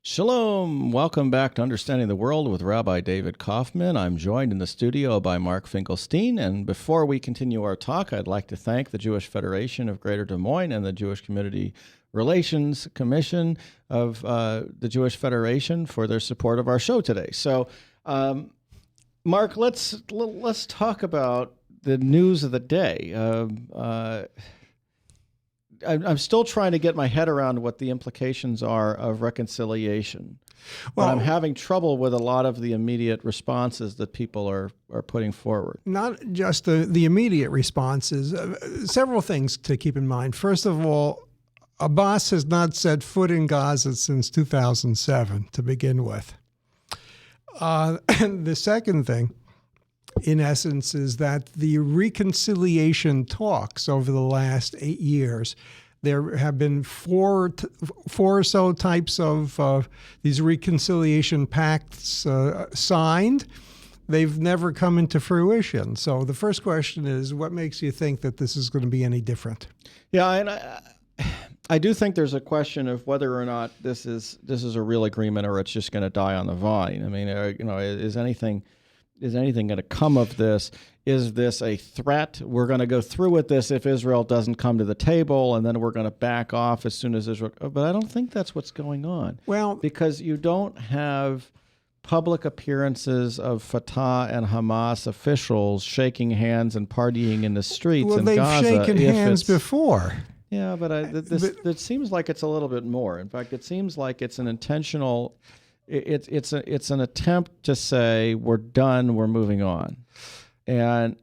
Shalom. Welcome back to Understanding the World with Rabbi David Kaufman. I'm joined in the studio by Mark Finkelstein. And before we continue our talk, I'd like to thank the Jewish Federation of Greater Des Moines and the Jewish Community Relations Commission of the Jewish Federation for their support of our show today. So, Mark, let's talk about the news of the day. I'm still trying to get my head around what the implications are of reconciliation. Well, I'm having trouble with a lot of the immediate responses that people are putting forward. Not just the immediate responses, several things to keep in mind. First of all, Abbas has not set foot in Gaza since 2007 to begin with. The second thing, in essence, is that the reconciliation talks over the last 8 years, there have been four or so types of these reconciliation pacts signed. They've never come into fruition. So the first question is, what makes you think that this is going to be any different? Yeah, and I do think there's a question of whether or not this is a real agreement or it's just going to die on the vine. I mean, is anything going to come of this? Is this a threat? We're going to go through with this if Israel doesn't come to the table, and then we're going to back off as soon as Israel. But I don't think that's what's going on. Well, because you don't have public appearances of Fatah and Hamas officials shaking hands and partying in the streets in Gaza. Well, they've shaken hands before. Yeah, but it seems like it's a little bit more. In fact, it seems like it's an intentional. It's an attempt to say we're done, we're moving on. And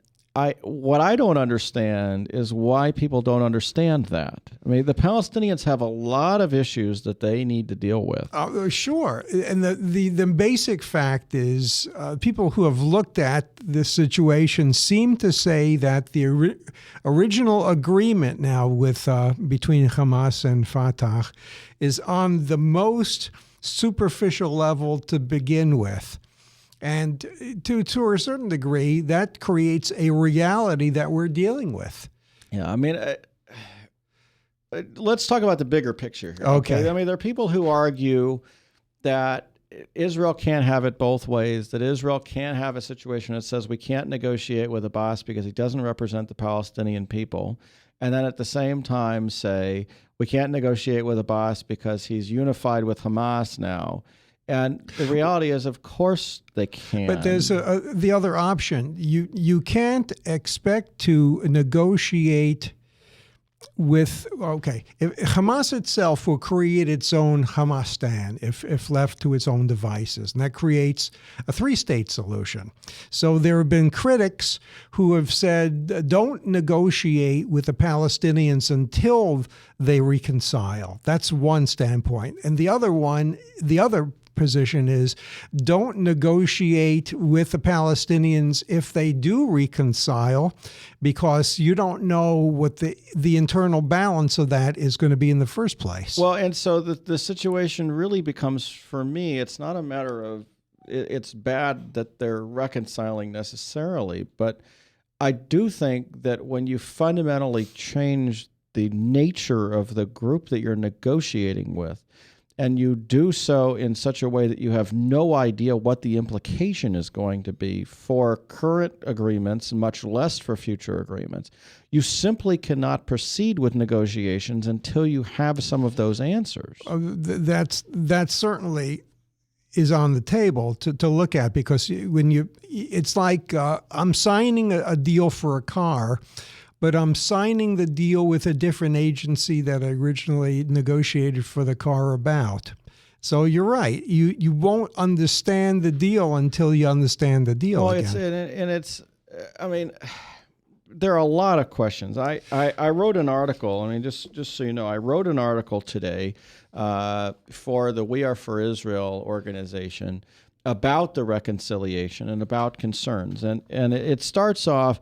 what I don't understand is why people don't understand that. I mean, the Palestinians have a lot of issues that they need to deal with. Sure. And the basic fact is people who have looked at this situation seem to say that the original agreement now with between Hamas and Fatah is on the most superficial level to begin with. And to a certain degree, that creates a reality that we're dealing with. Yeah, I mean, let's talk about the bigger picture here. Okay. I mean, there are people who argue that Israel can't have it both ways, that Israel can't have a situation that says we can't negotiate with Abbas because he doesn't represent the Palestinian people, and then at the same time say we can't negotiate with Abbas because he's unified with Hamas now. And the reality is, of course, they can. But there's the other option. You can't expect to negotiate with, if Hamas itself will create its own Hamastan if left to its own devices, and that creates a three-state solution. So there have been critics who have said, don't negotiate with the Palestinians until they reconcile. That's one standpoint. And the other position is don't negotiate with the Palestinians if they do reconcile, because you don't know what the internal balance of that is going to be in the first place. Well, and so the situation really becomes, for me, it's not a matter of it's bad that they're reconciling necessarily, but I do think that when you fundamentally change the nature of the group that you're negotiating with, and you do so in such a way that you have no idea what the implication is going to be for current agreements, much less for future agreements, you simply cannot proceed with negotiations until you have some of those answers. That certainly is on the table to look at, because it's like I'm signing a deal for a car, but I'm signing the deal with a different agency that I originally negotiated for the car about. So you're right. You won't understand the deal until you understand the deal again. I mean, there are a lot of questions. I wrote an article. I mean, just so you know, I wrote an article today for the We Are for Israel organization about the reconciliation and about concerns. And it starts off.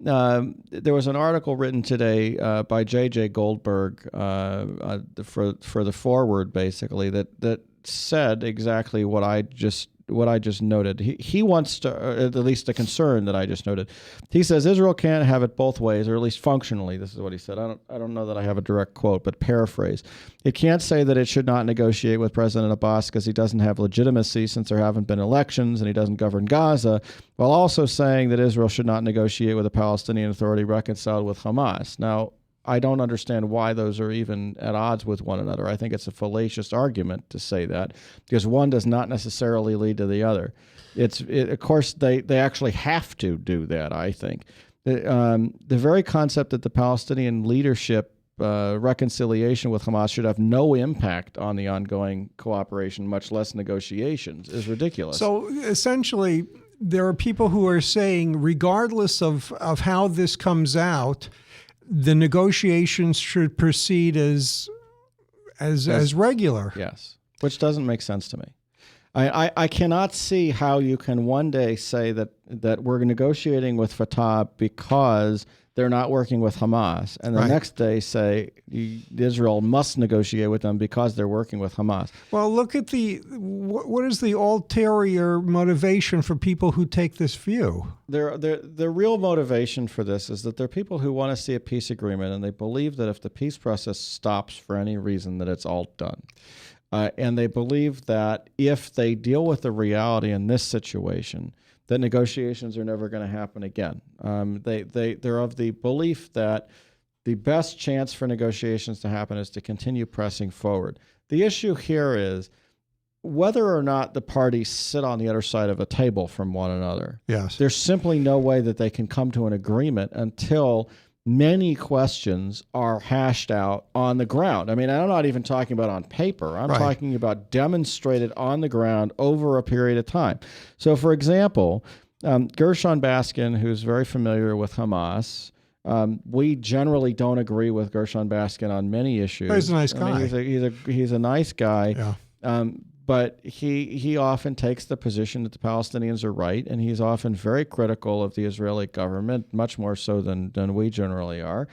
There was an article written today by J.J. Goldberg for the Forward, basically, that said exactly what I just noted. He wants to, at least the concern that I just noted. He says Israel can't have it both ways, or at least functionally. This is what he said. I don't know that I have a direct quote, but paraphrase. It can't say that it should not negotiate with President Abbas because he doesn't have legitimacy since there haven't been elections and he doesn't govern Gaza, while also saying that Israel should not negotiate with a Palestinian Authority reconciled with Hamas. Now, I don't understand why those are even at odds with one another. I think it's a fallacious argument to say that because one does not necessarily lead to the other. Of course, they actually have to do that, I think. The very concept that the Palestinian leadership reconciliation with Hamas should have no impact on the ongoing cooperation, much less negotiations, is ridiculous. So essentially, there are people who are saying, regardless of how this comes out, the negotiations should proceed as regular. Yes, which doesn't make sense to me. I cannot see how you can one day say that we're negotiating with Fatah because they're not working with Hamas, and the next day say Israel must negotiate with them because they're working with Hamas. Well, look at what is the ulterior motivation for people who take this view? The real motivation for this is that there are people who want to see a peace agreement, and they believe that if the peace process stops for any reason, that it's all done. And they believe that if they deal with the reality in this situation, that negotiations are never going to happen again. They're of the belief that the best chance for negotiations to happen is to continue pressing forward. The issue here is whether or not the parties sit on the other side of a table from one another. Yes. There's simply no way that they can come to an agreement until many questions are hashed out on the ground. I mean, I'm not even talking about on paper. I'm talking about demonstrated on the ground over a period of time. So, for example, Gershon Baskin, who's very familiar with Hamas, we generally don't agree with Gershon Baskin on many issues. But he's a nice guy. I mean, he's a nice guy. Yeah. But he often takes the position that the Palestinians are right, and he's often very critical of the Israeli government, much more so than we generally are.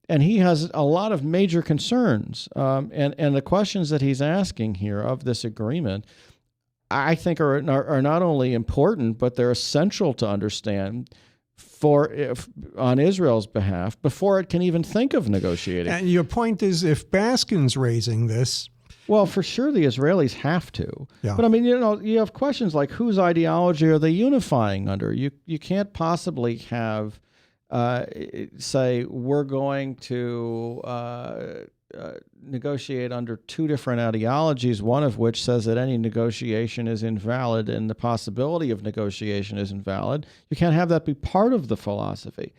And he has a lot of major concerns. And the questions that he's asking here of this agreement, I think are not only important, but they're essential to understand on Israel's behalf before it can even think of negotiating. And your point is, if Baskin's raising this, well, for sure the Israelis have to. Yeah. But I mean, you have questions like whose ideology are they unifying under? You can't possibly have say we're going to negotiate under two different ideologies, one of which says that any negotiation is invalid and the possibility of negotiation is invalid. You can't have that be part of the philosophy.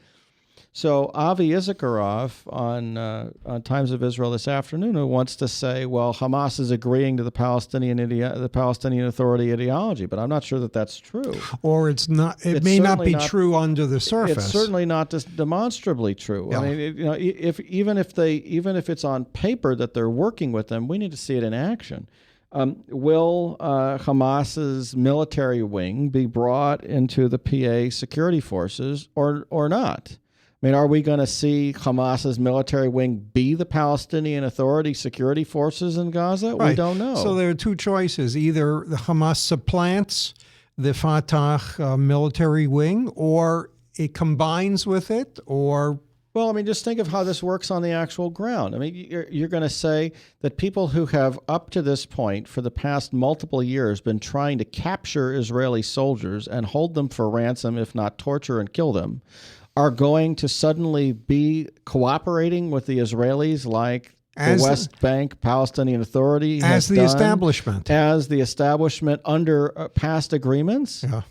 So Avi Issacharoff on Times of Israel this afternoon who wants to say, well, Hamas is agreeing to the Palestinian Authority ideology, but I'm not sure that that's true. Or it's not. It may not be true under the surface. It's certainly not demonstrably true. Yeah. I mean, if it's on paper that they're working with them, we need to see it in action. Will Hamas's military wing be brought into the PA security forces or not? I mean, are we going to see Hamas's military wing be the Palestinian Authority security forces in Gaza? Right. We don't know. So there are two choices. Either the Hamas supplants the Fatah military wing, or it combines with it, or... Well, I mean, just think of how this works on the actual ground. I mean, you're going to say that people who have up to this point for the past multiple years been trying to capture Israeli soldiers and hold them for ransom, if not torture and kill them, are going to suddenly be cooperating with the Israelis like the West Bank Palestinian Authority has done, as the establishment under past agreements? Yeah.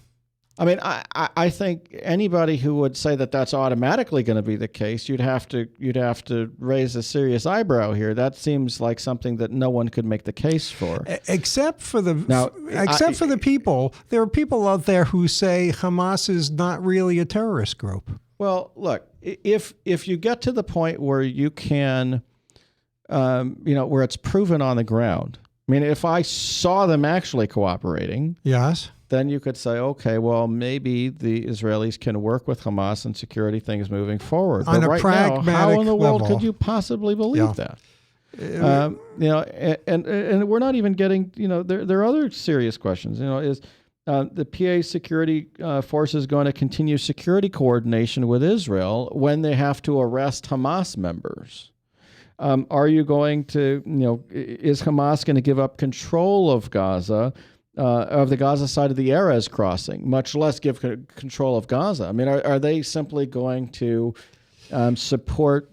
I mean, I think anybody who would say that that's automatically going to be the case, you'd have to raise a serious eyebrow here. That seems like something that no one could make the case for. Except for the people. There are people out there who say Hamas is not really a terrorist group. Well, look, if you get to the point where you can, where it's proven on the ground. I mean, if I saw them actually cooperating, yes, then you could say, okay, well, maybe the Israelis can work with Hamas and security things moving forward. On but a right pragmatic now, how in the world level, could you possibly believe that? And we're not even getting, there are other serious questions. Is the PA security forces going to continue security coordination with Israel when they have to arrest Hamas members? Are you going to, is Hamas going to give up control of Gaza, of the Gaza side of the Erez crossing, much less give control of Gaza? I mean, are they simply going to support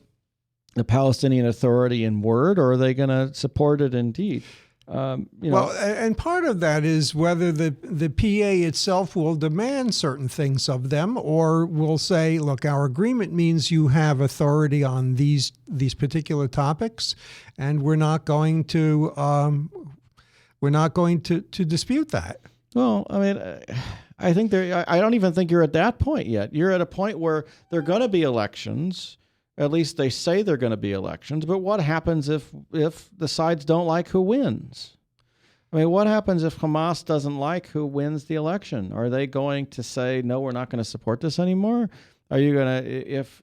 the Palestinian Authority in word, or are they going to support it in deed? Well, and part of that is whether the PA itself will demand certain things of them, or will say, look, our agreement means you have authority on these particular topics, and we're not going to dispute that. Well, I mean, I think I don't even think you're at that point yet. You're at a point where there are going to be elections. At least they say they're going to be elections. But what happens if the sides don't like who wins? I mean, what happens if Hamas doesn't like who wins the election? Are they going to say, no, we're not going to support this anymore? Are you going to, if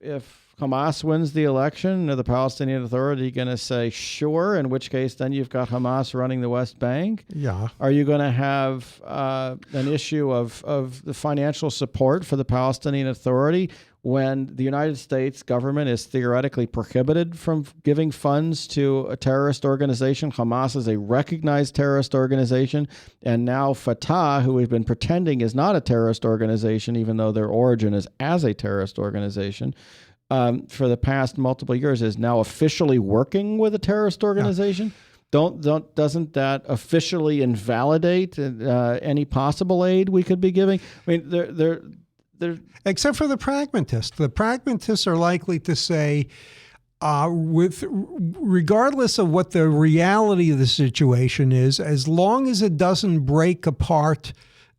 Hamas wins the election, or the Palestinian Authority going to say, sure, in which case then you've got Hamas running the West Bank? Yeah. Are you going to have an issue of the financial support for the Palestinian Authority when the United States government is theoretically prohibited from giving funds to a terrorist organization? Hamas is a recognized terrorist organization, and now Fatah, who we've been pretending is not a terrorist organization, even though their origin is as a terrorist organization, for the past multiple years, is now officially working with a terrorist organization. Yeah. Doesn't that officially invalidate any possible aid we could be giving? I mean, they're except for the pragmatists. The pragmatists are likely to say, regardless of what the reality of the situation is, as long as it doesn't break apart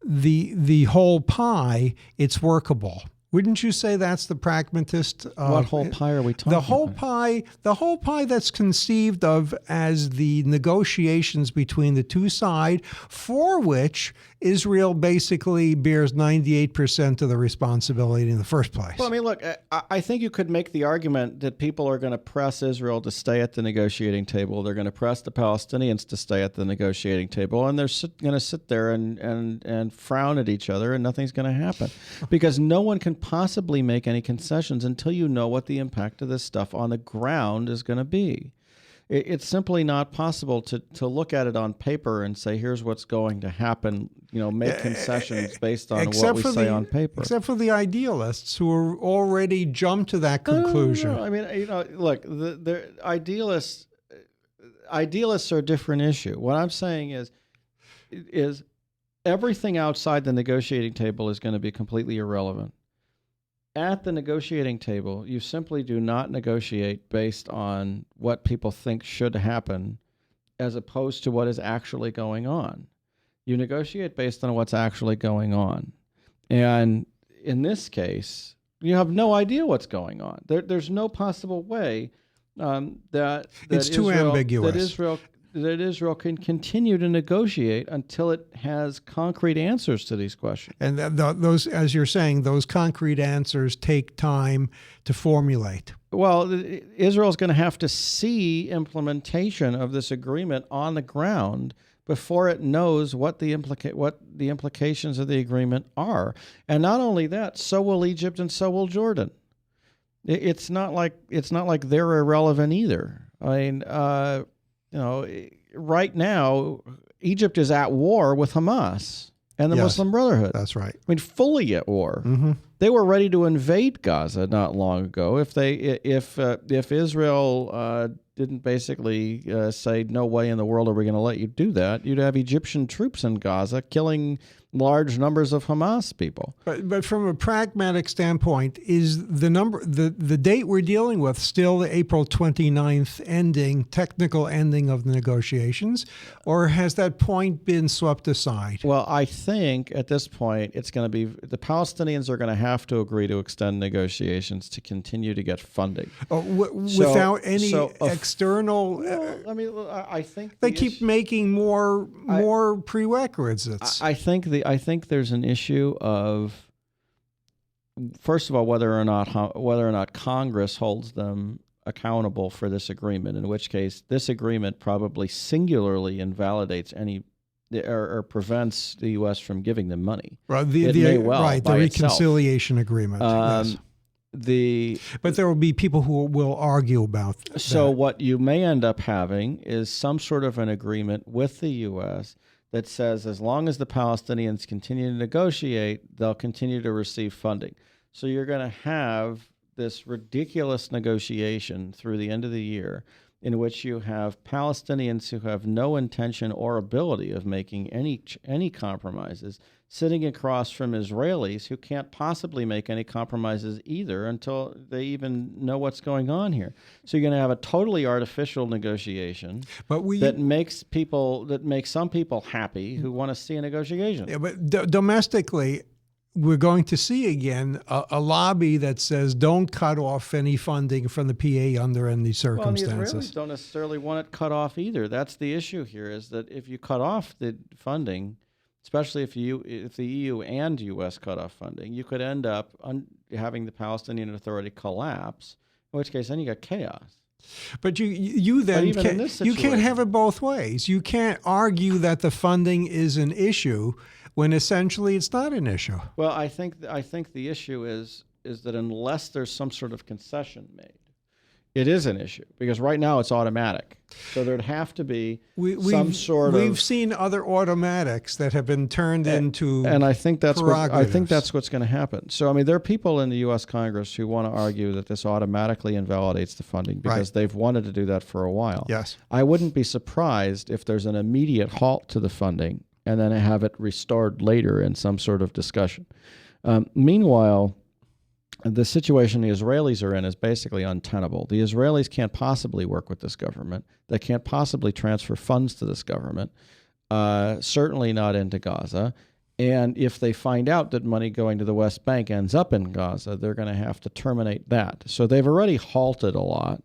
the whole pie, it's workable. Wouldn't you say that's the pragmatist? What whole pie are we talking the whole pie that's conceived of as the negotiations between the two sides, for which Israel basically bears 98% of the responsibility in the first place. Well, I mean, look, I think you could make the argument that people are going to press Israel to stay at the negotiating table. They're going to press the Palestinians to stay at the negotiating table, and they're going to sit there and frown at each other, and nothing's going to happen because no one can possibly make any concessions until you know what the impact of this stuff on the ground is going to be. It's simply not possible to look at it on paper and say, here's what's going to happen, make concessions based on what we say on paper. Except for the idealists who are already jumped to that conclusion. No. I mean, look, the idealists are a different issue. What I'm saying is everything outside the negotiating table is going to be completely irrelevant. At the negotiating table, you simply do not negotiate based on what people think should happen as opposed to what is actually going on. You negotiate based on what's actually going on. And in this case, you have no idea what's going on. There's no possible way that it's too ambiguous. That Israel can continue to negotiate until it has concrete answers to these questions. And those, as you're saying, those concrete answers take time to formulate. Well, Israel's going to have to see implementation of this agreement on the ground before it knows what the implications of the agreement are. And not only that, so will Egypt and so will Jordan. It's not like they're irrelevant either. I mean, right now, Egypt is at war with Hamas and the Muslim Brotherhood. That's right. I mean, fully at war. Mm-hmm. They were ready to invade Gaza not long ago. If Israel didn't basically say, no way in the world are we going to let you do that, you'd have Egyptian troops in Gaza killing large numbers of Hamas people. But from a pragmatic standpoint, is the date we're dealing with still the April 29th technical ending of the negotiations, or has that point been swept aside? Well, I think at this point it's going to be the Palestinians are going to have to agree to extend negotiations to continue to get funding. Without any external... I think they keep making more prerequisites. I think there's an issue of, first of all, whether or not Congress holds them accountable for this agreement, in which case this agreement probably singularly invalidates any or prevents the U.S. from giving them money. Right, It may well the by itself. reconciliation agreement. Yes. But there will be people who will argue about So that. what you may end up having is some sort of an agreement with the U.S. that says as long as the Palestinians continue to negotiate, they'll continue to receive funding. So you're going to have this ridiculous negotiation through the end of the year in which you have Palestinians who have no intention or ability of making any compromises sitting across from Israelis who can't possibly make any compromises either until they even know what's going on here. So you're going to have a totally artificial negotiation But that makes some people happy who want to see a negotiation. Yeah, but domestically, we're going to see again a lobby that says don't cut off any funding from the PA under any Well, and the circumstances. Israelis don't necessarily want it cut off either. That's the issue here, is that if you cut off the funding, especially if the EU and U.S. cut off funding, you could end up having the Palestinian Authority collapse, in which case then you got chaos. But you then even in this you can't situation- have it both ways. You can't argue that the funding is an issue when essentially it's not an issue. Well, I think the issue is that unless there's some sort of concession made, it is an issue, because right now it's automatic. So there'd have to be some sort of. We've seen other automatics that have been turned into And I think that's prerogatives. what's going to happen. So I mean, there are people in the U.S. Congress who want to argue that this automatically invalidates the funding because they've wanted to do that for a while. Yes. I wouldn't be surprised if there's an immediate halt to the funding and then have it restored later in some sort of discussion. Meanwhile, the situation the Israelis are in is basically untenable. The Israelis can't possibly work with this government. They can't possibly transfer funds to this government, certainly not into Gaza. And if they find out that money going to the West Bank ends up in Gaza, they're going to have to terminate that. So they've already halted a lot.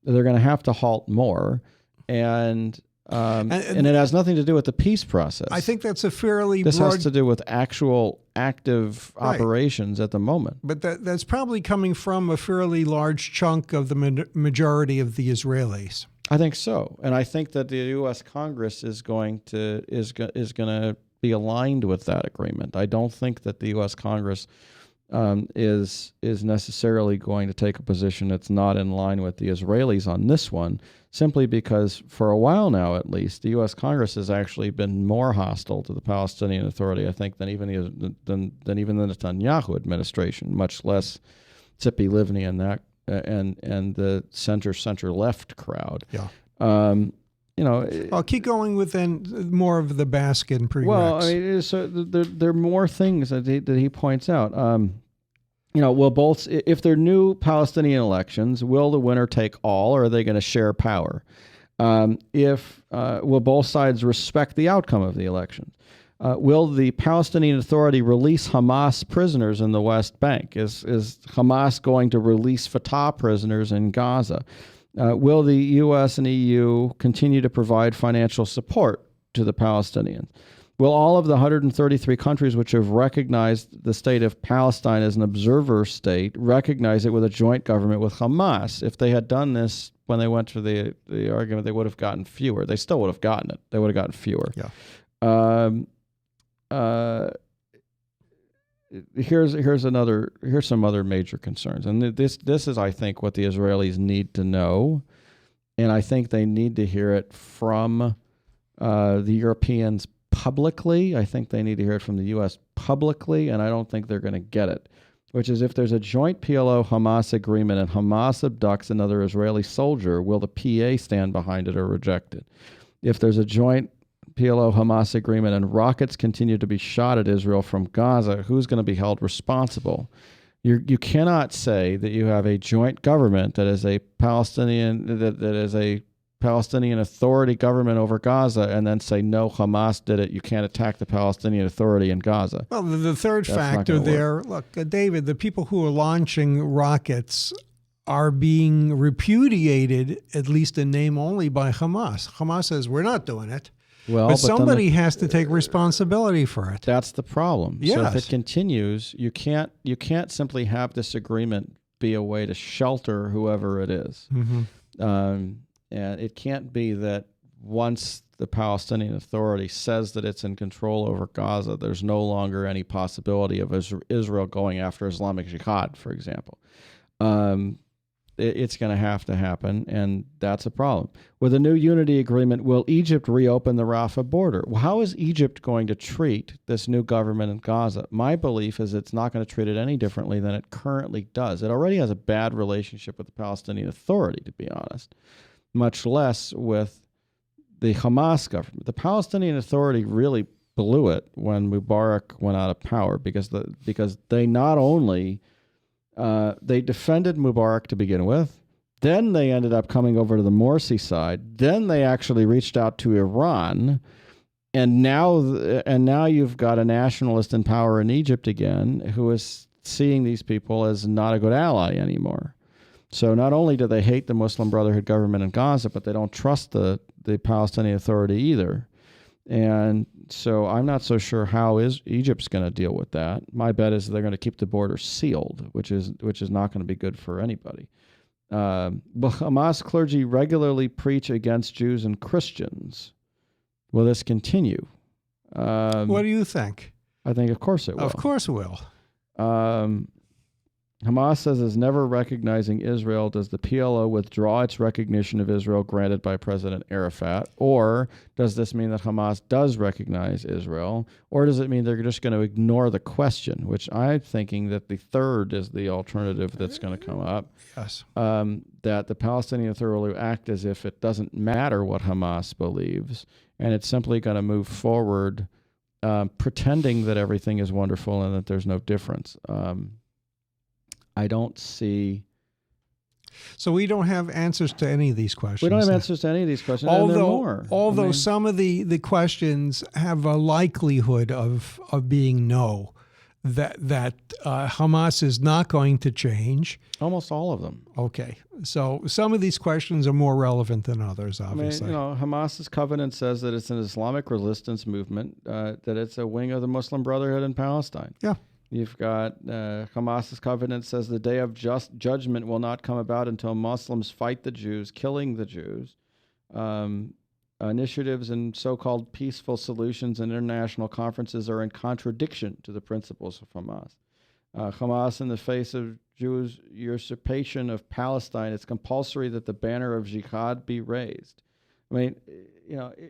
They're going to have to halt more. And it has nothing to do with the peace process. I think that's a fairly This broad. has to do with actual active operations at the moment. But that's probably coming from a fairly large chunk of the majority of the Israelis. I think so, and I think that the U.S. Congress is going to be aligned with that agreement. I don't think that the U.S. Congress is necessarily going to take a position that's not in line with the Israelis on this one, simply because for a while now, at least, the U.S. Congress has actually been more hostile to the Palestinian Authority, I think, than even the Netanyahu administration, much less Tzipi Livni and that and the center left crowd. Yeah. I'll keep going with then more of the Baskin prereqs. Well, I mean, so there are more things that he points out. Will both, if they're new Palestinian elections, will the winner take all, or are they going to share power? Will both sides respect the outcome of the elections? Will the Palestinian Authority release Hamas prisoners in the West Bank? Is Hamas going to release Fatah prisoners in Gaza? Will the U.S. and EU continue to provide financial support to the Palestinians? Will all of the 133 countries which have recognized the state of Palestine as an observer state recognize it with a joint government with Hamas? If they had done this when they went to the argument, they would have gotten fewer. They still would have gotten it. They would have gotten fewer. Yeah. Here's some other major concerns, and this is, I think, what the Israelis need to know, and I think they need to hear it from the Europeans publicly. I think they need to hear it from the U.S. publicly, and I don't think they're going to get it, which is if there's a joint PLO-Hamas agreement and Hamas abducts another Israeli soldier, will the PA stand behind it or reject it? If there's a joint PLO-Hamas agreement and rockets continue to be shot at Israel from Gaza, who's going to be held responsible? You cannot say that you have a joint government that is a Palestinian that is a Palestinian Authority government over Gaza and then say, no, Hamas did it. You can't attack the Palestinian Authority in Gaza. Well, the third That's not factor gonna there, look, David, the people who are launching rockets are being repudiated, at least in name only, by Hamas. Hamas says, we're not doing it. Well, But then somebody has to take responsibility for it. that's the problem. So if Yes. it continues, you can't simply have this agreement be a way to shelter whoever it is. And it can't be that once the Palestinian Authority says that it's in control over Gaza, there's no longer any possibility of Israel going after Islamic Jihad, for example. It's going to happen, and that's a problem. With a new unity agreement, will Egypt reopen the Rafah border? Well, how is Egypt going to treat this new government in Gaza? My belief is it's not going to treat it any differently than it currently does. It already has a bad relationship with the Palestinian Authority, to be honest, much less with the Hamas government. The Palestinian Authority really blew it when Mubarak went out of power because they not only they defended Mubarak to begin with, then they ended up coming over to the Morsi side, then they actually reached out to Iran, and now you've got a nationalist in power in Egypt again who is seeing these people as not a good ally anymore. So not only do they hate the Muslim Brotherhood government in Gaza, but they don't trust the Palestinian Authority either. And so I'm not so sure how Egypt's going to deal with that. My bet is they're going to keep the border sealed, which is not going to be good for anybody. Will Hamas clergy regularly preach against Jews and Christians? Will this continue? What do you think? I think, of course, it will. Of course it will. Hamas says is never recognizing Israel. Does the PLO withdraw its recognition of Israel granted by President Arafat? Or does this mean that Hamas does recognize Israel? Or does it mean they're just going to ignore the question, which I'm thinking that the third is the alternative that's going to come up? Yes. That the Palestinian Authority will act as if it doesn't matter what Hamas believes, and it's simply going to move forward pretending that everything is wonderful and that there's no difference. I don't see. So we don't have answers to any of these questions. We don't have answers to any of these questions. Although some of the questions have a likelihood of being no, that Hamas is not going to change. Almost all of them. Okay, so some of these questions are more relevant than others, obviously. Hamas's covenant says that it's an Islamic resistance movement, that it's a wing of the Muslim Brotherhood in Palestine. Yeah. You've got Hamas's covenant says the day of just judgment will not come about until Muslims fight the Jews, killing the Jews. Initiatives and so-called peaceful solutions and international conferences are in contradiction to the principles of Hamas. Hamas, in the face of Jews' usurpation of Palestine, it's compulsory that the banner of jihad be raised. I mean,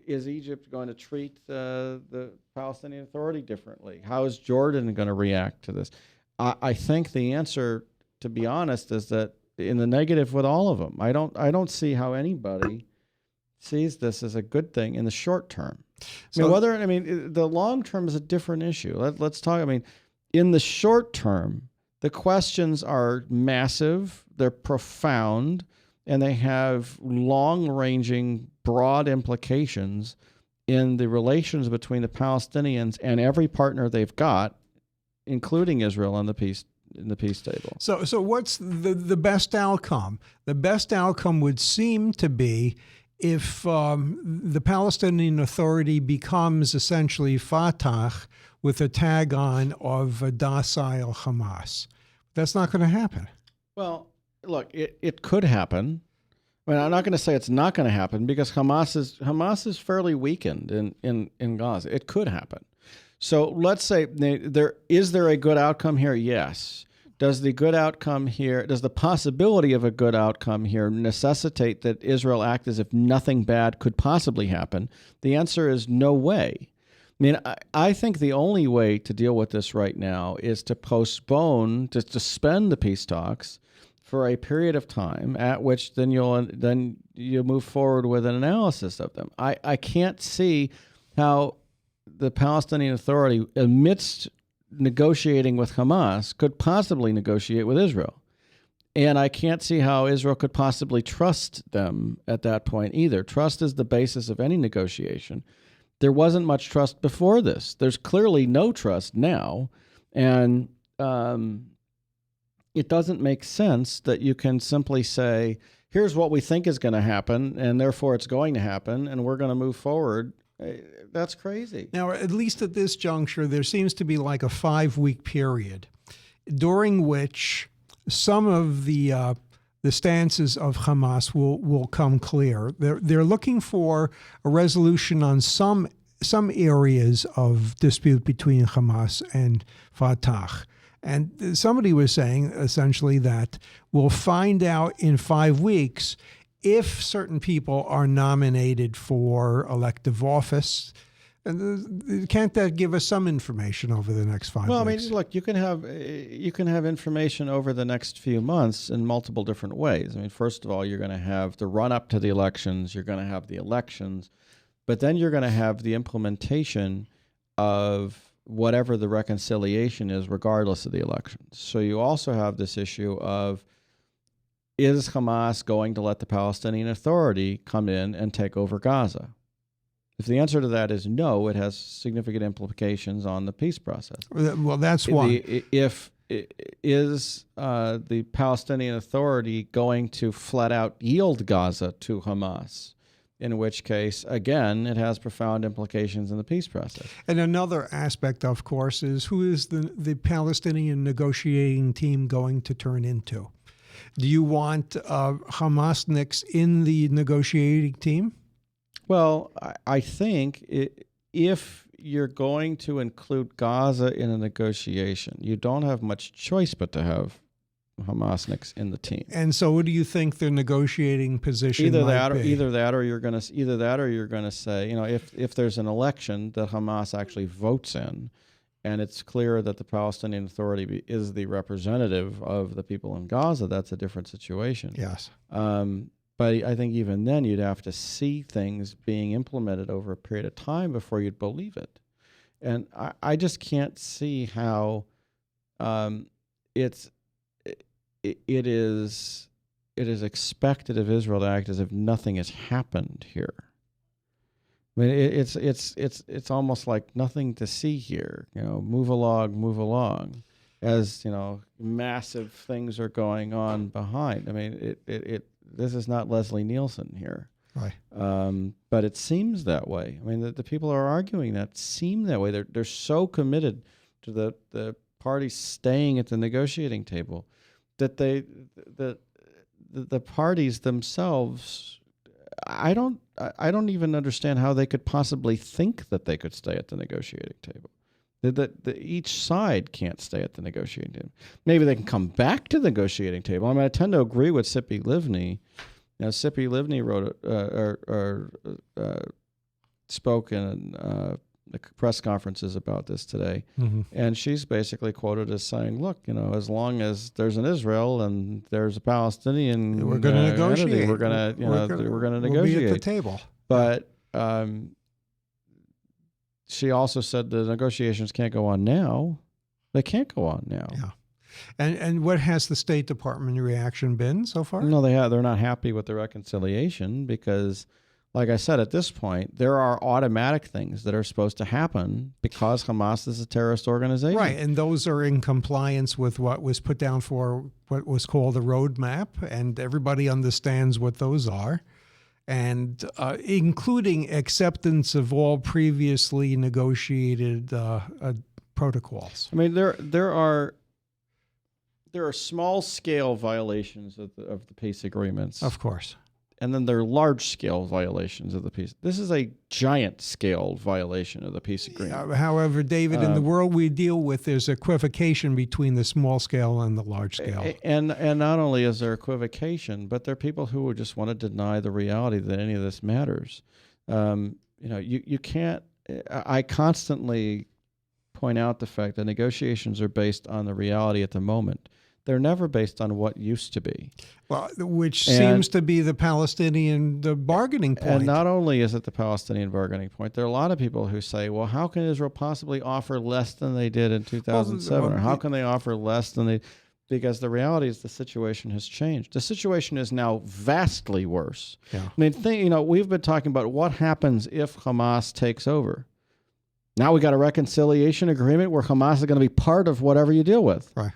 is Egypt going to treat the Palestinian Authority differently? How is Jordan going to react to this? I think the answer, to be honest, is that in the negative with all of them. I don't see how anybody sees this as a good thing in the short term. The long term is a different issue. Let's talk. In the short term, the questions are massive, they're profound, and they have long-ranging, broad implications in the relations between the Palestinians and every partner they've got, including Israel on the peace table. So what's the best outcome? The best outcome would seem to be if the Palestinian Authority becomes essentially Fatah with a tag on of a docile Hamas. That's not going to happen. Well, look, it could happen. I'm not going to say it's not going to happen because Hamas is fairly weakened in Gaza. It could happen. So let's say is there a good outcome here? Yes. Does the possibility of a good outcome here necessitate that Israel act as if nothing bad could possibly happen? The answer is no way. I think the only way to deal with this right now is to postpone, to suspend the peace talks for a period of time, at which then you move forward with an analysis of them. I can't see how the Palestinian Authority, amidst negotiating with Hamas, could possibly negotiate with Israel. And I can't see how Israel could possibly trust them at that point either. Trust is the basis of any negotiation. There wasn't much trust before this. There's clearly no trust now. And it doesn't make sense that you can simply say, here's what we think is going to happen, and therefore it's going to happen, and we're going to move forward. That's crazy. Now, at least at this juncture, there seems to be like a 5-week period during which some of the stances of Hamas will come clear. They're looking for a resolution on some areas of dispute between Hamas and Fatah. And somebody was saying essentially that we'll find out in 5 weeks if certain people are nominated for elective office. And can't that give us some information over the next 5 Well, weeks? I mean, look, you can have information over the next few months in multiple different ways. I mean, first of all, you're going to have the run up to the elections. You're going to have the elections, but then you're going to have the implementation of whatever the reconciliation is, regardless of the elections. So you also have this issue of, is Hamas going to let the Palestinian Authority come in and take over Gaza? If the answer to that is no, it has significant implications on the peace process. Well, that's why. Is the Palestinian Authority going to flat out yield Gaza to Hamas? In which case, again, it has profound implications in the peace process. And another aspect, of course, is who is the Palestinian negotiating team going to turn into? Do you want Hamasniks in the negotiating team? Well, I think if you're going to include Gaza in a negotiation, you don't have much choice but to have Hamasniks in the team. And so, what do you think their negotiating position might be? Either that, or you're going to say, if there's an election that Hamas actually votes in, and it's clear that the Palestinian Authority is the representative of the people in Gaza, that's a different situation. Yes. But I think even then you'd have to see things being implemented over a period of time before you'd believe it. And I just can't see how it is expected of Israel to act as if nothing has happened here. I mean, it's almost like nothing to see here. Move along, as massive things are going on behind. I mean, this is not Leslie Nielsen here, right? But it seems that way. I mean, the people who are arguing that seem that way. They're so committed to the parties staying at the negotiating table that the parties themselves, I don't even understand how they could possibly think that they could stay at the negotiating table. Each side can't stay at the negotiating table. Maybe they can come back to the negotiating table. I mean, I tend to agree with Tzipi Livni. Tzipi Livni wrote spoke in the press conferences about this today, and she's basically quoted as saying, "Look, as long as there's an Israel and there's a Palestinian, we're going to negotiate. Entity, we're going to negotiate. We'll be at the table." But she also said the negotiations can't go on now. They can't go on now. Yeah. And what has the State Department reaction been so far? No, they're not happy with the reconciliation because, like I said, at this point, there are automatic things that are supposed to happen because Hamas is a terrorist organization. Right, and those are in compliance with what was put down for what was called the roadmap, and everybody understands what those are. And including acceptance of all previously negotiated protocols. I mean, there are small scale violations of the peace agreements, of course, and then there are large scale violations of the peace. This is a giant scale violation of the peace agreement. However, David, in the world we deal with, there's equivocation between the small scale and the large scale. And not only is there equivocation, but there are people who would just want to deny the reality that any of this matters. You can't. I constantly point out the fact that negotiations are based on the reality at the moment. They're never based on what used to be. Well, which seems to be the bargaining point. And not only is it the Palestinian bargaining point, there are a lot of people who say, well, how can Israel possibly offer less than they did in 2007? Or how can they offer less than they... Because the reality is the situation has changed. The situation is now vastly worse. Yeah. I mean, we've been talking about what happens if Hamas takes over. Now we got a reconciliation agreement where Hamas is going to be part of whatever you deal with. Right.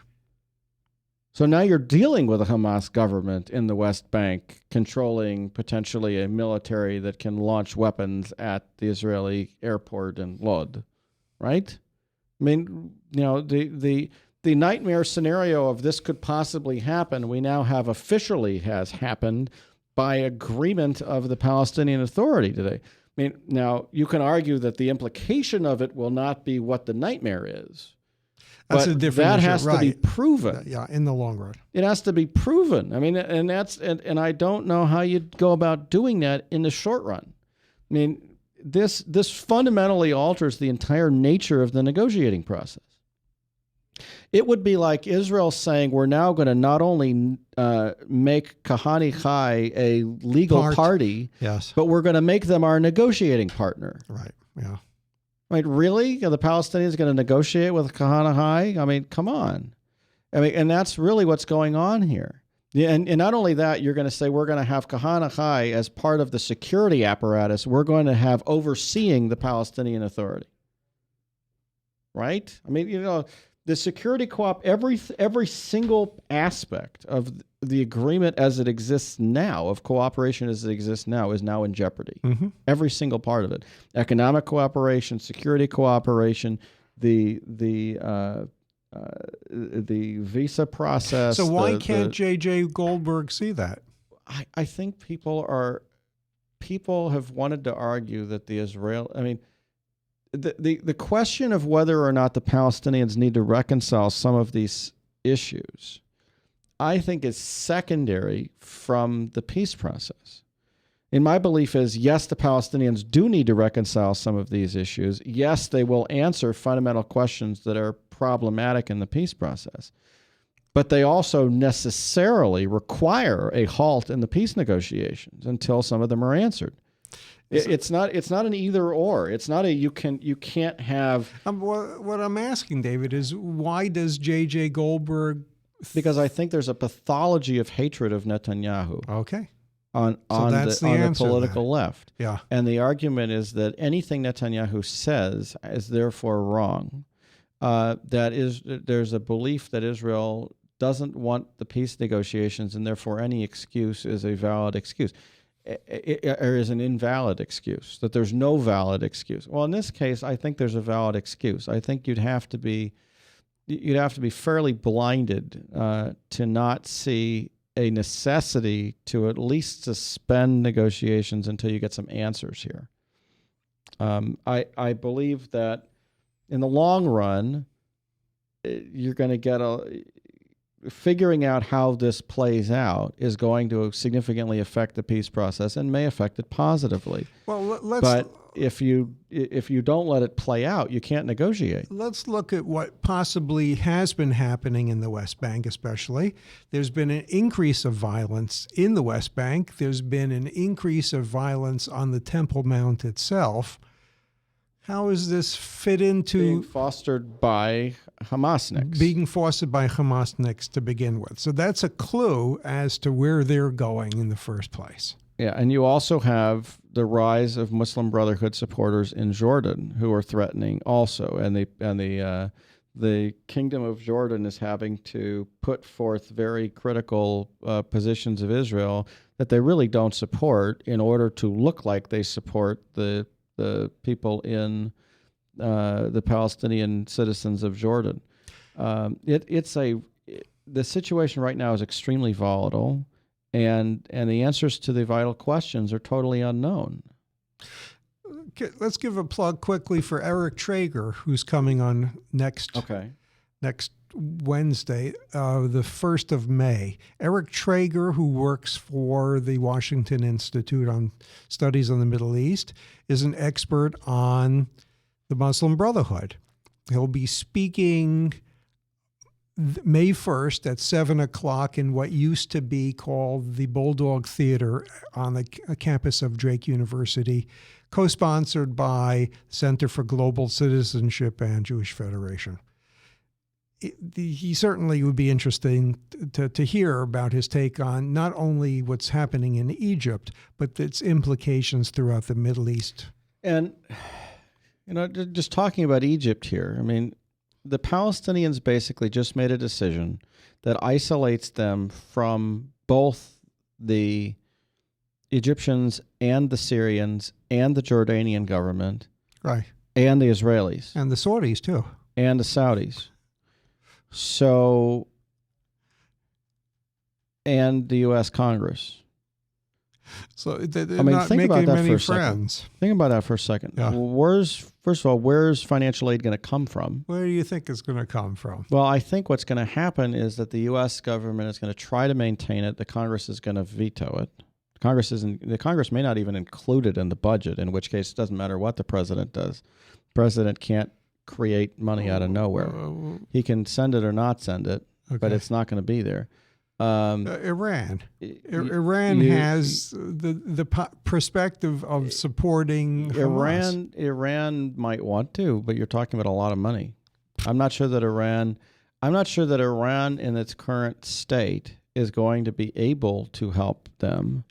So now you're dealing with a Hamas government in the West Bank controlling potentially a military that can launch weapons at the Israeli airport in Lod, right? I mean, the the nightmare scenario of this could possibly happen, we now have officially has happened by agreement of the Palestinian Authority today. I mean, now you can argue that the implication of it will not be what the nightmare is. That's but a different that issue, has to be right. proven. Yeah, in the long run. It has to be proven. I mean, and I don't know how you'd go about doing that in the short run. I mean, this fundamentally alters the entire nature of the negotiating process. It would be like Israel saying, we're now going to not only make Kahane Chai a legal party, yes, but we're going to make them our negotiating partner. Right, yeah. I mean, really? Are the Palestinians going to negotiate with Kahane Chai? I mean, come on. I mean, and that's really what's going on here. Yeah, and not only that, you're going to say we're going to have Kahane Chai as part of the security apparatus. We're going to have overseeing the Palestinian Authority. Right? I mean, you know, the security co-op, every single aspect of the agreement as it exists now, of cooperation as it exists now, is now in jeopardy. Mm-hmm. Every single part of it. Economic cooperation, security cooperation, the visa process. So why can't J.J. Goldberg see that? I think people have wanted to argue that the Israel. I mean, the question of whether or not the Palestinians need to reconcile some of these issues, I think, is secondary from the peace process. And my belief is, yes, the Palestinians do need to reconcile some of these issues. Yes, they will answer fundamental questions that are problematic in the peace process. But they also necessarily require a halt in the peace negotiations until some of them are answered. It's not an either or. It's not a you can't have. What I'm asking, David, is why does J.J. Goldberg? Because I think there's a pathology of hatred of Netanyahu. Okay. On the political left. Yeah. And the argument is that anything Netanyahu says is therefore wrong. There's a belief that Israel doesn't want the peace negotiations, and therefore any excuse is a valid excuse. Or is an invalid excuse, that there's no valid excuse. Well, in this case, I think there's a valid excuse. I think you'd have to be fairly blinded to not see a necessity to at least suspend negotiations until you get some answers here. I believe that in the long run, you're going to get figuring out how this plays out is going to significantly affect the peace process and may affect it positively. Well, but if you don't let it play out, you can't negotiate. Let's look at what possibly has been happening in the West Bank, especially. There's been an increase of violence in the West Bank. There's been an increase of violence on the Temple Mount itself. How does this fit into being fostered by Hamasniks? Being fostered by Hamasniks to begin with. So that's a clue as to where they're going in the first place. Yeah, and you also have the rise of Muslim Brotherhood supporters in Jordan who are threatening also, and the Kingdom of Jordan is having to put forth very critical positions of Israel that they really don't support in order to look like they support the people in the Palestinian citizens of Jordan. The situation right now is extremely volatile, and the answers to the vital questions are totally unknown. Okay, let's give a plug quickly for Eric Traeger, who's coming on next Wednesday, the 1st of May. Eric Traeger, who works for the Washington Institute on Studies on the Middle East, is an expert on the Muslim Brotherhood. He'll be speaking May 1st at 7 o'clock in what used to be called the Bulldog Theater on the campus of Drake University, co-sponsored by Center for Global Citizenship and Jewish Federation. He certainly would be interesting to hear about his take on not only what's happening in Egypt, but its implications throughout the Middle East. And, just talking about Egypt here, I mean, the Palestinians basically just made a decision that isolates them from both the Egyptians and the Syrians and the Jordanian government. Right. And the Israelis. And the Saudis, too. And the Saudis. So, and the U.S. Congress. So they're I mean, not think about making that many for a second. friends. Think about that for a second. Yeah. First of all, where's financial aid going to come from? Where do you think it's going to come from? Well, I think what's going to happen is that the U.S. government is going to try to maintain it. The Congress is going to veto it. The Congress may not even include it in the budget, in which case it doesn't matter what the president does. The president can't create money out of nowhere. He can send it or not send it, but Okay. it's not going to be there. Iran. y- Iran you- has the perspective of supporting Hamas. Iran might want to, but you're talking about a lot of money. I'm not sure that Iran in its current state is going to be able to help them.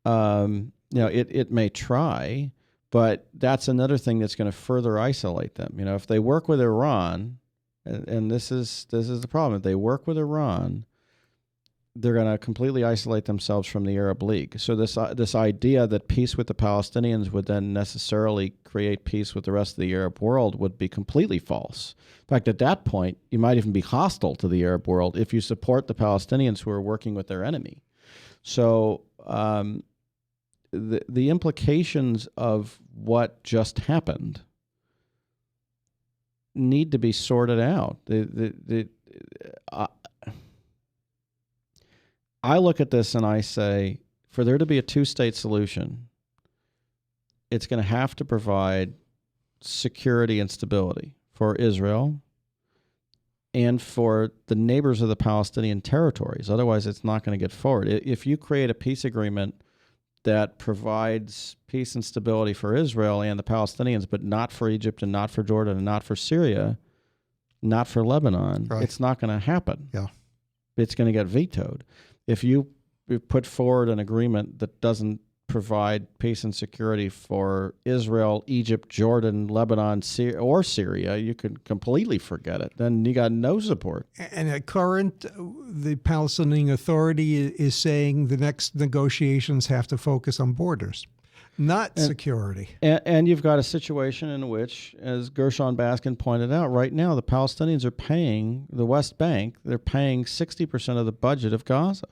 It may try, but that's another thing that's going to further isolate them. If they work with Iran, and this is the problem, if they work with Iran, they're going to completely isolate themselves from the Arab League. So this idea that peace with the Palestinians would then necessarily create peace with the rest of the Arab world would be completely false. In fact, at that point, you might even be hostile to the Arab world if you support the Palestinians who are working with their enemy. So the implications of what just happened need to be sorted out. I look at this and I say, for there to be a two-state solution, it's going to have to provide security and stability for Israel and for the neighbors of the Palestinian territories. Otherwise, it's not going to get forward. If you create a peace agreement that provides peace and stability for Israel and the Palestinians, but not for Egypt and not for Jordan and not for Syria, not for Lebanon, Right. It's not going to happen. Yeah. It's going to get vetoed. If you put forward an agreement that doesn't provide peace and security for Israel, Egypt, Jordan, Lebanon, or Syria, you could completely forget it. Then you got no support. And at current, the Palestinian Authority is saying the next negotiations have to focus on borders, not security. And you've got a situation in which, as Gershon Baskin pointed out, right now the Palestinians are paying the West Bank, they're paying 60% of the budget of Gaza.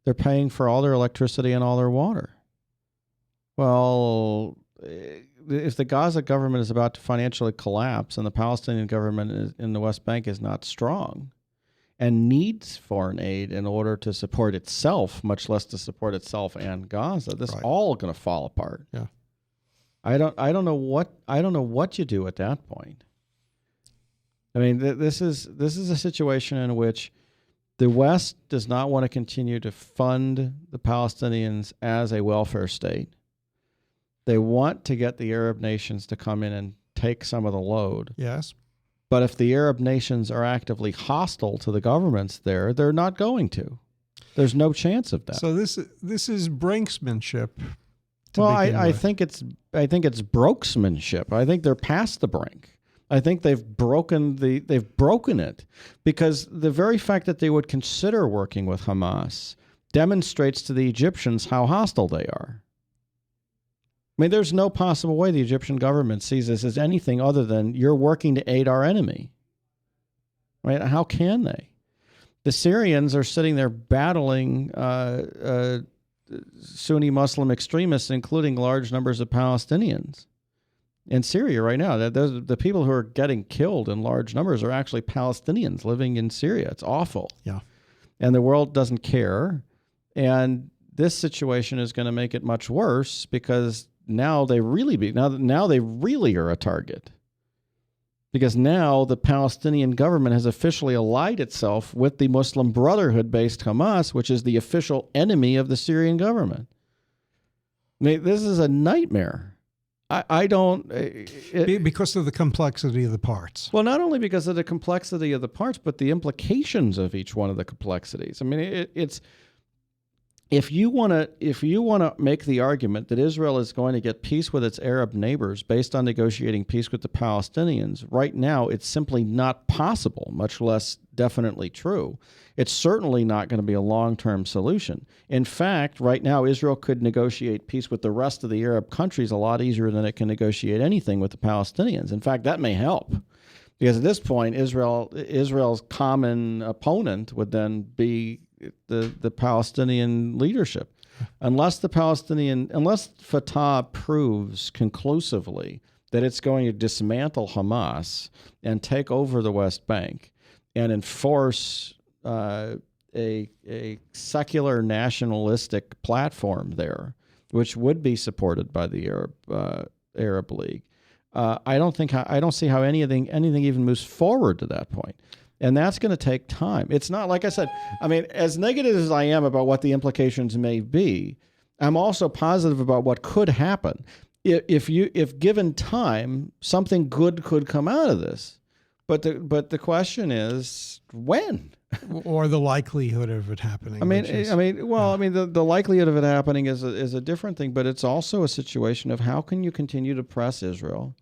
They're paying for all their electricity and all their water. Well, if the Gaza government is about to financially collapse and the Palestinian government in the West Bank is not strong and needs foreign aid in order to support itself, much less to support itself and Gaza, this Right. all going to fall apart. Yeah. I don't know what you do at that point. I mean, this is a situation in which the West does not want to continue to fund the Palestinians as a welfare state. They want to get the Arab nations to come in and take some of the load. Yes. But if the Arab nations are actively hostile to the governments there, they're not going to. There's no chance of that. So this is brinksmanship. Well, I think it's brokesmanship. I think they're past the brink. I think they've broken it, because the very fact that they would consider working with Hamas demonstrates to the Egyptians how hostile they are. I mean, there's no possible way the Egyptian government sees this as anything other than you're working to aid our enemy. Right? How can they? The Syrians are sitting there battling Sunni Muslim extremists, including large numbers of Palestinians. In Syria right now, the people who are getting killed in large numbers are actually Palestinians living in Syria. It's awful. Yeah. And the world doesn't care. And this situation is going to make it much worse, because now they really are a target. Because now the Palestinian government has officially allied itself with the Muslim Brotherhood-based Hamas, which is the official enemy of the Syrian government. I mean, this is a nightmare. Because of the complexity of the parts. Well, not only because of the complexity of the parts, but the implications of each one of the complexities. I mean, it's if you want to make the argument that Israel is going to get peace with its Arab neighbors based on negotiating peace with the Palestinians, right now it's simply not possible, much less definitely true. It's certainly not going to be a long-term solution. In fact, right now Israel could negotiate peace with the rest of the Arab countries a lot easier than it can negotiate anything with the Palestinians. In fact, that may help. Because at this point, Israel's common opponent would then be the Palestinian leadership. Unless Fatah proves conclusively that it's going to dismantle Hamas and take over the West Bank and enforce a secular nationalistic platform there, which would be supported by the Arab League, I don't see how anything even moves forward to that point. And that's going to take time. It's not, like I said, I mean, as negative as I am about what the implications may be, I'm also positive about what could happen. If given time, something good could come out of this. But the question is when? Or the likelihood of it happening. The likelihood of it happening is a different thing, but it's also a situation of how can you continue to press Israel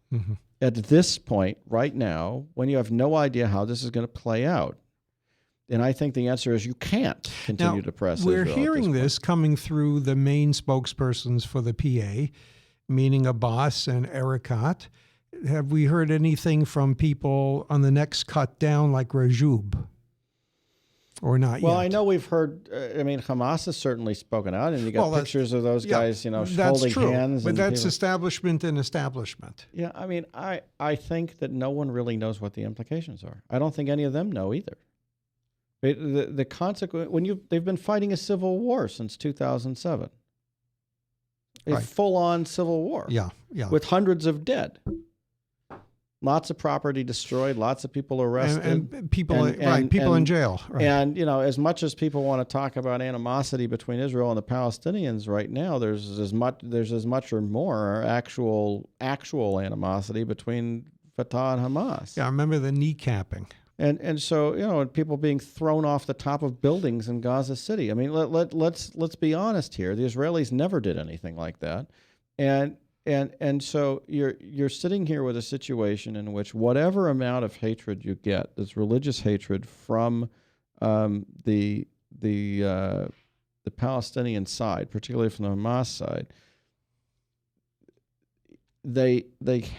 at this point right now when you have no idea how this is going to play out. And I think the answer is you can't continue to press Israel. We're hearing this coming through the main spokespersons for the PA, meaning Abbas and Erekat. Have we heard anything from people on the next cut down like Rajoub? Or not well, yet? I know we've heard, Hamas has certainly spoken out, and you got pictures of those guys, that's holding true. hands. But that's people. establishment and establishment. Yeah, I think that no one really knows what the implications are. I don't think any of them know either. The consequence, they've been fighting a civil war since 2007. A full-on civil war. Yeah. With hundreds of dead. Lots of property destroyed, lots of people arrested. And people in jail. Right. And, as much as people want to talk about animosity between Israel and the Palestinians right now, there's as much or more actual animosity between Fatah and Hamas. Yeah, I remember the kneecapping. And so, people being thrown off the top of buildings in Gaza City. I mean, let's be honest here. The Israelis never did anything like that. And so you're sitting here with a situation in which whatever amount of hatred you get, this religious hatred from the Palestinian side, particularly from the Hamas side, they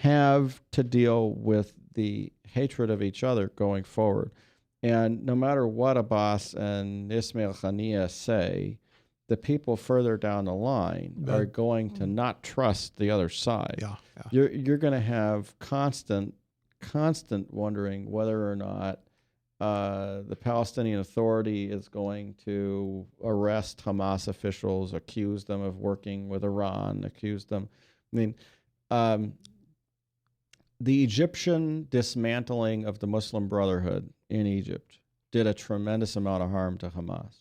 have to deal with the hatred of each other going forward. And no matter what Abbas and Ismail Haniyeh say, the people further down the line are going to not trust the other side. Yeah. You're going to have constant wondering whether or not the Palestinian Authority is going to arrest Hamas officials, accuse them of working with Iran, accuse them. I mean, the Egyptian dismantling of the Muslim Brotherhood in Egypt did a tremendous amount of harm to Hamas.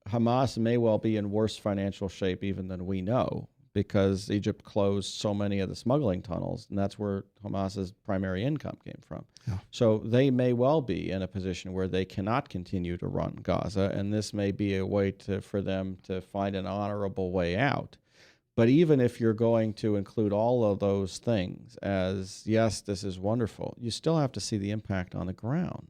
Hamas may well be in worse financial shape even than we know because Egypt closed so many of the smuggling tunnels, and that's where Hamas's primary income came from. Yeah. So they may well be in a position where they cannot continue to run Gaza, and this may be a way for them to find an honorable way out. But even if you're going to include all of those things as, yes, this is wonderful, you still have to see the impact on the ground.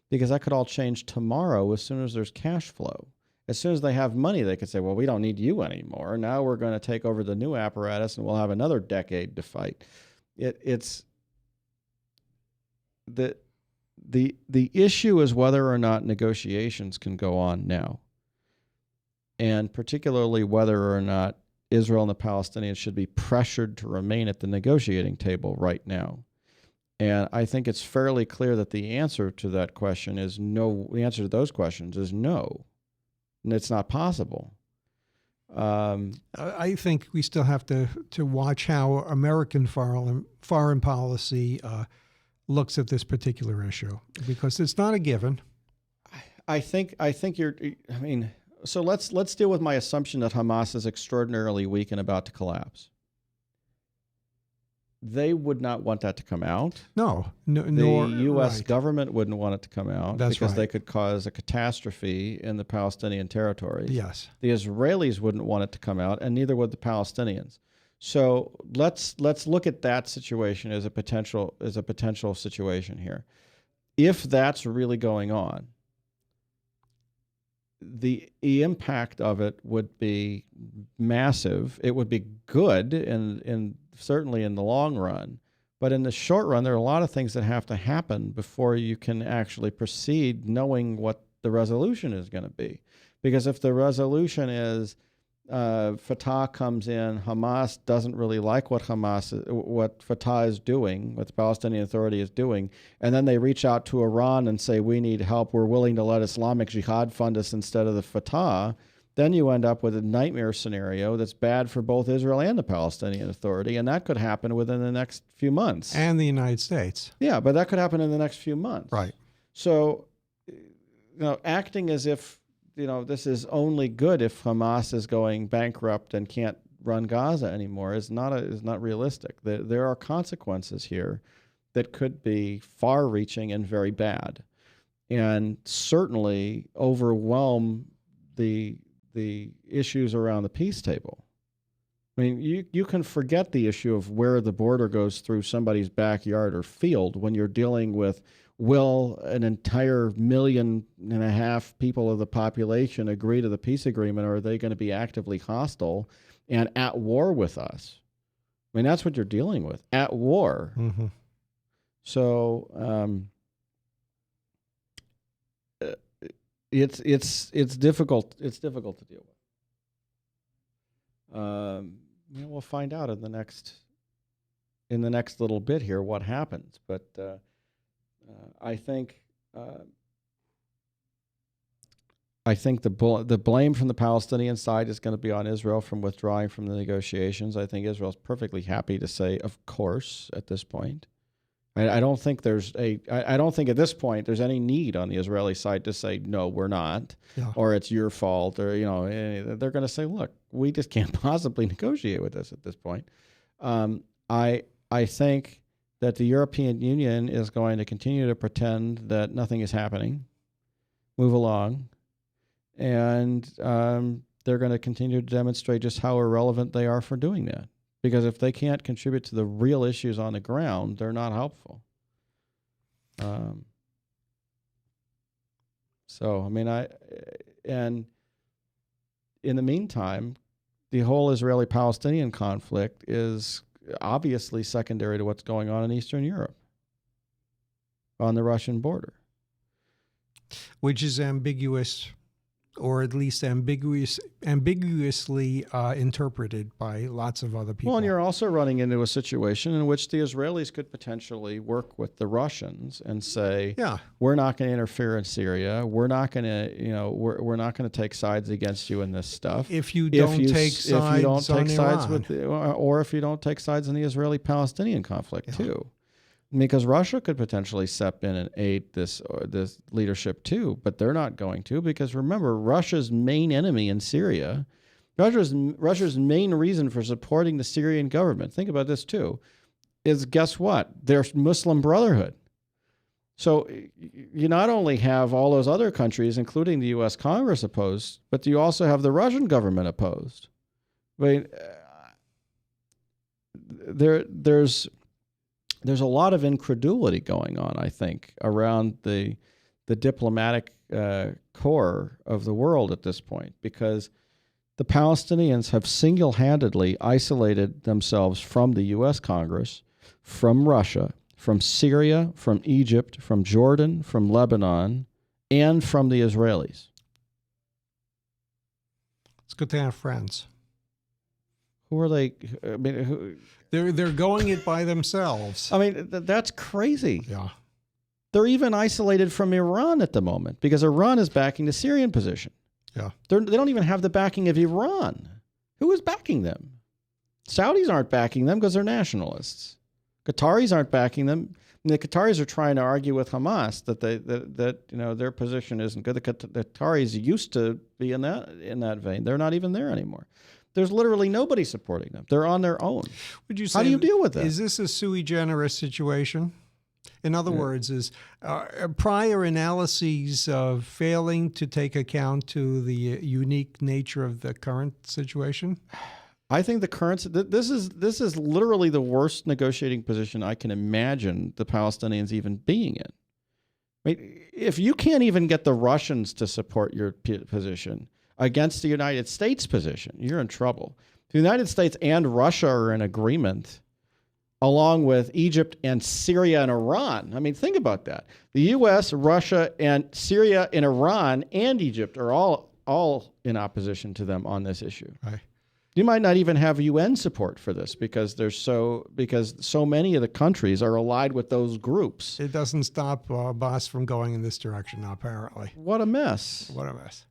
Because that could all change tomorrow as soon as there's cash flow. As soon as they have money, they could say, well, we don't need you anymore. Now we're going to take over the new apparatus and we'll have another decade to fight. It's the issue is whether or not negotiations can go on now. And particularly whether or not Israel and the Palestinians should be pressured to remain at the negotiating table right now. And I think it's fairly clear that the answer to that question is no. The answer to those questions is no. And it's not possible. I think we still have to watch how American foreign policy looks at this particular issue, because it's not a given. I think you're. I mean, so let's deal with my assumption that Hamas is extraordinarily weak and about to collapse. They would not want that to come out. No, the U.S. government wouldn't want it to come out because they could cause a catastrophe in the Palestinian territories. Yes. The Israelis wouldn't want it to come out, and neither would the Palestinians. So let's look at that situation as a potential situation here. If that's really going on, the impact of it would be massive. It would be good in certainly in the long run But in the short run, there are a lot of things that have to happen before you can actually proceed knowing what the resolution is going to be. Because if the resolution is Fatah comes in, Hamas doesn't really like what Fatah is doing, what the Palestinian Authority is doing, and then they reach out to Iran and say, we need help, we're willing to let Islamic Jihad fund us instead of the Fatah, then you end up with a nightmare scenario that's bad for both Israel and the Palestinian Authority, and that could happen within the next few months. And the United States. Yeah, but that could happen in the next few months. Right. So, acting as if, this is only good if Hamas is going bankrupt and can't run Gaza anymore is not realistic. There are consequences here that could be far-reaching and very bad, and certainly overwhelm the issues around the peace table. I mean, you can forget the issue of where the border goes through somebody's backyard or field when you're dealing with, will an entire 1.5 million people of the population agree to the peace agreement, or are they going to be actively hostile and at war with us? I mean, that's what you're dealing with, at war. Mm-hmm. So it's difficult. It's difficult to deal with. We'll find out in the next little bit here what happens. But I think the blame from the Palestinian side is going to be on Israel from withdrawing from the negotiations. I think Israel's perfectly happy to say, of course, at this point. I don't think I don't think at this point there's any need on the Israeli side to say, no, we're not, or it's your fault, or, they're going to say, look, we just can't possibly negotiate with this at this point. I think that the European Union is going to continue to pretend that nothing is happening, move along, and they're going to continue to demonstrate just how irrelevant they are for doing that. Because if they can't contribute to the real issues on the ground, they're not helpful. And in the meantime, the whole Israeli-Palestinian conflict is obviously secondary to what's going on in Eastern Europe, on the Russian border. Which is ambiguous, or at least ambiguously interpreted by lots of other people. Well, and you're also running into a situation in which the Israelis could potentially work with the Russians and say, we're not going to interfere in Syria. We're not going to, we're not going to take sides against you in this stuff. If you don't take sides on Iran. Or if you don't take sides in the Israeli-Palestinian conflict too. Because Russia could potentially step in and aid this leadership too, but they're not going to, because remember, Russia's main enemy in Syria, Russia's main reason for supporting the Syrian government, think about this too, is, guess what? Their Muslim Brotherhood. So you not only have all those other countries, including the U.S. Congress, opposed, but you also have the Russian government opposed. I mean, there's a lot of incredulity going on, I think, around the diplomatic core of the world at this point, because the Palestinians have single-handedly isolated themselves from the U.S. Congress, from Russia, from Syria, from Egypt, from Jordan, from Lebanon, and from the Israelis. It's good to have friends. Who are they? I mean, They're going it by themselves. I mean, that's crazy. Yeah. They're even isolated from Iran at the moment because Iran is backing the Syrian position. Yeah. They don't even have the backing of Iran. Who is backing them? Saudis aren't backing them because they're nationalists. Qataris aren't backing them. And the Qataris are trying to argue with Hamas that their position isn't good. The Qataris used to be in that vein. They're not even there anymore. There's literally nobody supporting them. They're on their own. Would you say, how do you deal with that? Is this a sui generis situation? In other words, is prior analyses of failing to take account to the unique nature of the current situation? I think this is literally the worst negotiating position I can imagine the Palestinians even being in. I mean, if you can't even get the Russians to support your position against the United States position, you're in trouble. If the United States and Russia are in agreement along with Egypt and Syria and Iran. I mean, think about that. The U.S., Russia, and Syria and Iran and Egypt are all in opposition to them on this issue. Right. You might not even have UN support for this because so many of the countries are allied with those groups. It doesn't stop Abbas from going in this direction, apparently. What a mess. What a mess.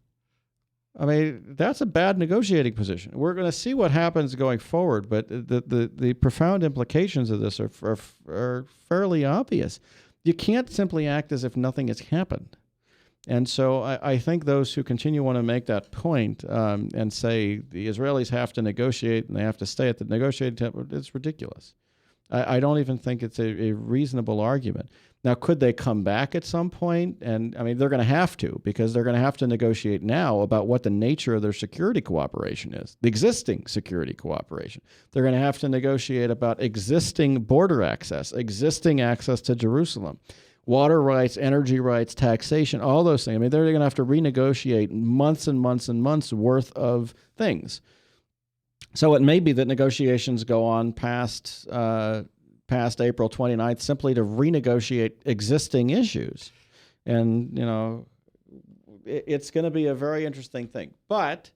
I mean, that's a bad negotiating position. We're going to see what happens going forward, but the profound implications of this are fairly obvious. You can't simply act as if nothing has happened. And so I think those who continue want to make that point and say the Israelis have to negotiate and they have to stay at the negotiating table, it's ridiculous. I don't even think it's a reasonable argument. Now, could they come back at some point? And I mean, they're going to have to, because they're going to have to negotiate now about what the nature of their security cooperation is, the existing security cooperation. They're going to have to negotiate about existing border access, existing access to Jerusalem, water rights, energy rights, taxation, all those things. I mean, they're going to have to renegotiate months and months and months worth of things. So it may be that negotiations go on past April 29th simply to renegotiate existing issues. And, you know, it's going to be a very interesting thing. But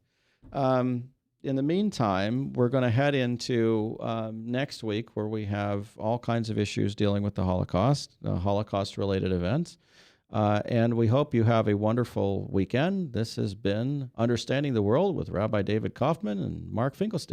in the meantime, we're going to head into next week, where we have all kinds of issues dealing with the Holocaust, Holocaust-related events. And we hope you have a wonderful weekend. This has been Understanding the World with Rabbi David Kaufman and Mark Finkelstein.